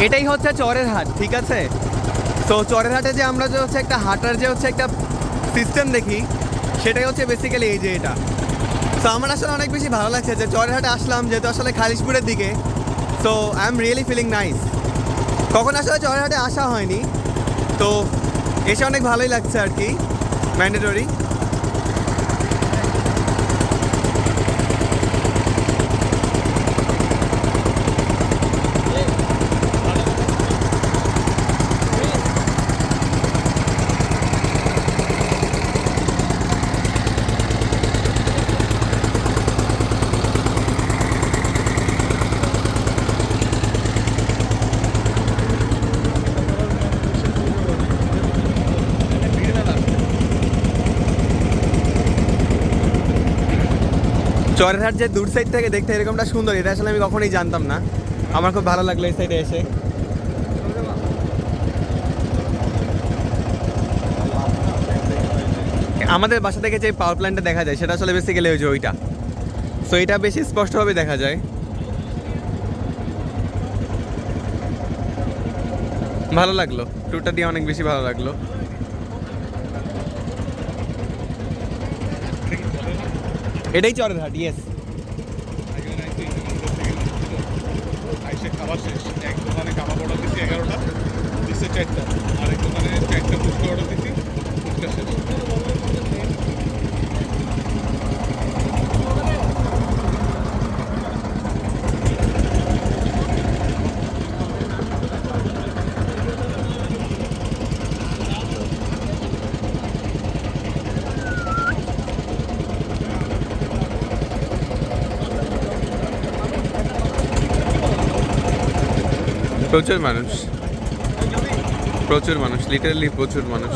এটাই হচ্ছে চরের হাট, ঠিক আছে? তো চরের হাটে যে আমরা যে হচ্ছে একটা হাঁটার যে হচ্ছে একটা সিস্টেম দেখি, সেটাই হচ্ছে বেসিক্যালি এই যে এটা। তো আমার আসলে অনেক বেশি ভালো লাগছে যে চরের হাটে আসলাম, যেহেতু আসলে খালিশপুরের দিকে। So I am really feeling nice. কখন আসলে চরের হাটে আসা হয়নি, তো এসে অনেক ভালোই লাগছে আর কি, ম্যান্ডেটরি। চরের হাট যে দূর সাইড থেকে দেখতে এরকমটা সুন্দর, এটা আসলে আমি কখনোই জানতাম না। আমার খুব ভালো লাগলো এই সাইডে এসে। আমাদের বাসা থেকে যে পাওয়ার প্ল্যান্টটা দেখা যায় সেটা আসলে বেসিক্যালি ওই যে ওইটা। সো এটা বেশি স্পষ্টভাবে দেখা যায়। ভালো লাগলো, ট্যুরটা দিয়ে অনেক বেশি ভালো লাগলো। এটাই চরের হাট, ইয়েস। খাবার শেষ, এক দোকানে কাবাব অর্ডার দিচ্ছি 11টা, দিচ্ছে 4টা, আরেক দোকানে 4টা ফুচকা অর্ডার দিচ্ছি, ফুচকা শেষ। প্রচুর মানুষ, প্রচুর মানুষ, লিটারালি প্রচুর মানুষ।